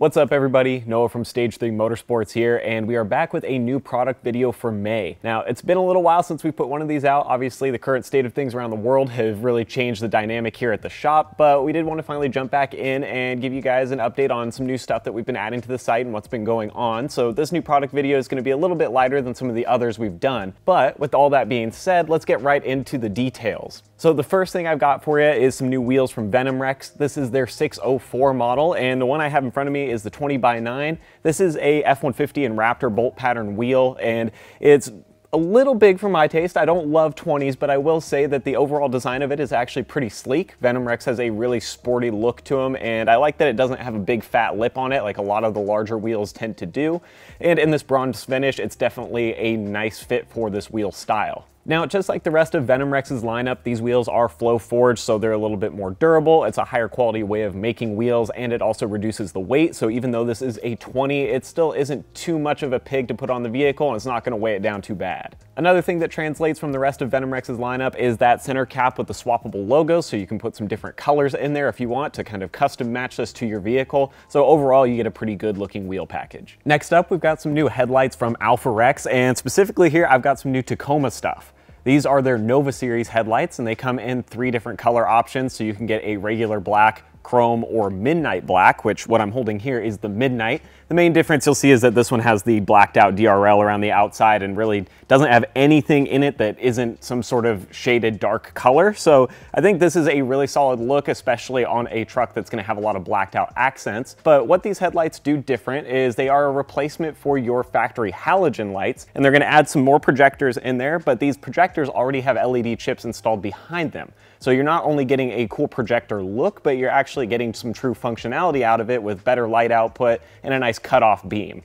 What's up everybody, Noah from Stage 3 Motorsports here, and we are back with a new product video for May. Now, it's been a little while since we put one of these out. Obviously, the current state of things around the world have really changed the dynamic here at the shop, but we did want to finally jump back in and give you guys an update on some new stuff that we've been adding to the site and what's been going on. So this new product video is going to be a little bit lighter than some of the others we've done. But with all that being said, let's get right into the details. So the first thing I've got for you is some new wheels from Venom Rex. This is their 604 model, and the one I have in front of me is the 20x9. This is a F-150 and Raptor bolt pattern wheel, and it's a little big for my taste. I don't love 20s, but I will say that the overall design of it is actually pretty sleek. Venom Rex has a really sporty look to them, and I like that it doesn't have a big fat lip on it like a lot of the larger wheels tend to do. And in this bronze finish, it's definitely a nice fit for this wheel style. Now, just like the rest of Venom Rex's lineup, these wheels are flow forged, so they're a little bit more durable. It's a higher quality way of making wheels, and it also reduces the weight. So even though this is a 20, it still isn't too much of a pig to put on the vehicle, and it's not going to weigh it down too bad. Another thing that translates from the rest of Venom Rex's lineup is that center cap with the swappable logo, so you can put some different colors in there if you want to kind of custom match this to your vehicle. So overall, you get a pretty good looking wheel package. Next up, we've got some new headlights from Alpha Rex, and specifically here, I've got some new Tacoma stuff. These are their Nova Series headlights, and they come in 3 different color options, so you can get a regular black, chrome, or midnight black, which what I'm holding here is the midnight. The main difference you'll see is that this one has the blacked out DRL around the outside and really doesn't have anything in it that isn't some sort of shaded dark color. So I think this is a really solid look, especially on a truck that's going to have a lot of blacked out accents. But what these headlights do different is they are a replacement for your factory halogen lights, and they're going to add some more projectors in there, but these projectors already have LED chips installed behind them. So you're not only getting a cool projector look, but you're actually getting some true functionality out of it with better light output and a nice cutoff beam.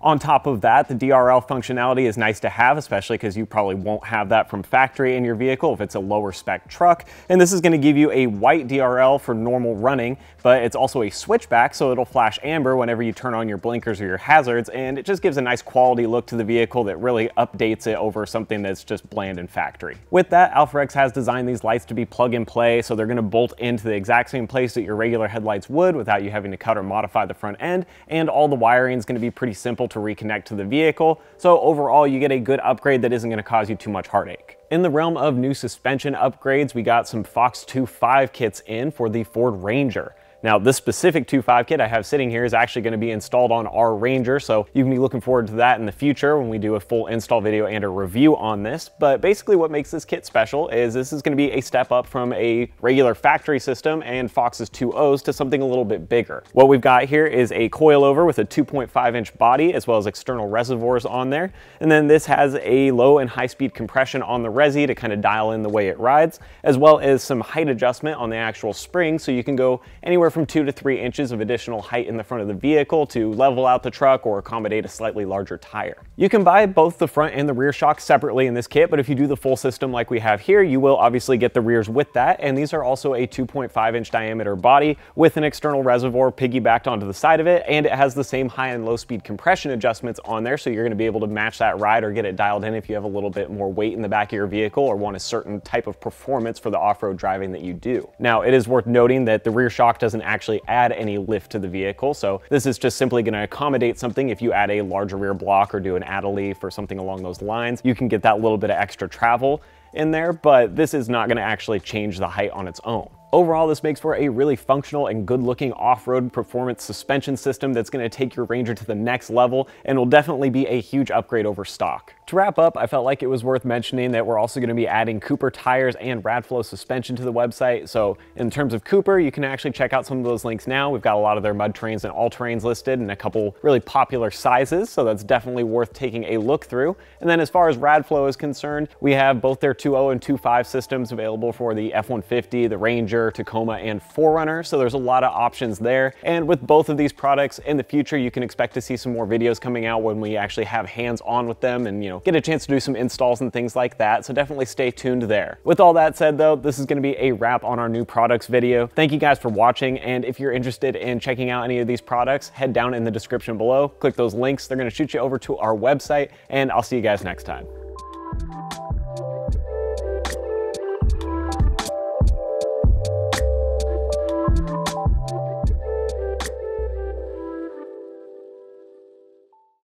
On top of that, the DRL functionality is nice to have, especially because you probably won't have that from factory in your vehicle if it's a lower spec truck. And this is going to give you a white DRL for normal running, but it's also a switchback, so it'll flash amber whenever you turn on your blinkers or your hazards, and it just gives a nice quality look to the vehicle that really updates it over something that's just bland in factory. With that, Alpha Rex has designed these lights to be plug and play, so they're going to bolt into the exact same place that your regular headlights would without you having to cut or modify the front end, and all the wiring is going to be pretty simple to reconnect to the vehicle. So overall, you get a good upgrade that isn't going to cause you too much heartache. In the realm of new suspension upgrades, we got some Fox 2.5 kits in for the Ford Ranger. Now, this specific 2.5 kit I have sitting here is actually going to be installed on our Ranger, so you can be looking forward to that in the future when we do a full install video and a review on this. But basically what makes this kit special is this is going to be a step up from a regular factory system and Fox's 2.0s to something a little bit bigger. What we've got here is a coilover with a 2.5-inch body as well as external reservoirs on there. And then this has a low and high speed compression on the resi to kind of dial in the way it rides, as well as some height adjustment on the actual spring, so you can go anywhere from 2 to 3 inches of additional height in the front of the vehicle to level out the truck or accommodate a slightly larger tire. You can buy both the front and the rear shocks separately in this kit, but if you do the full system like we have here, you will obviously get the rears with that, and these are also a 2.5-inch diameter body with an external reservoir piggybacked onto the side of it, and it has the same high and low speed compression adjustments on there, so you're going to be able to match that ride or get it dialed in if you have a little bit more weight in the back of your vehicle or want a certain type of performance for the off-road driving that you do. Now, it is worth noting that the rear shock doesn't actually add any lift to the vehicle, so this is just simply going to accommodate something. If you add a larger rear block or do an add a leaf or something along those lines, you can get that little bit of extra travel in there, but this is not going to actually change the height on its own. Overall, this makes for a really functional and good-looking off-road performance suspension system that's going to take your Ranger to the next level and will definitely be a huge upgrade over stock. To wrap up, I felt like it was worth mentioning that we're also going to be adding Cooper tires and Radflow suspension to the website. So in terms of Cooper, you can actually check out some of those links now. We've got a lot of their mud terrains and all-terrains listed and a couple really popular sizes, so that's definitely worth taking a look through. And then as far as Radflow is concerned, we have both their 2.0 and 2.5 systems available for the F-150, the Ranger, Tacoma, and 4Runner, so there's a lot of options there. And with both of these products in the future, you can expect to see some more videos coming out when we actually have hands-on with them and, get a chance to do some installs and things like that, so definitely stay tuned there. With all that said though, this is going to be a wrap on our new products video. Thank you guys for watching, and if you're interested in checking out any of these products, head down in the description below, click those links, they're going to shoot you over to our website, and I'll see you guys next time.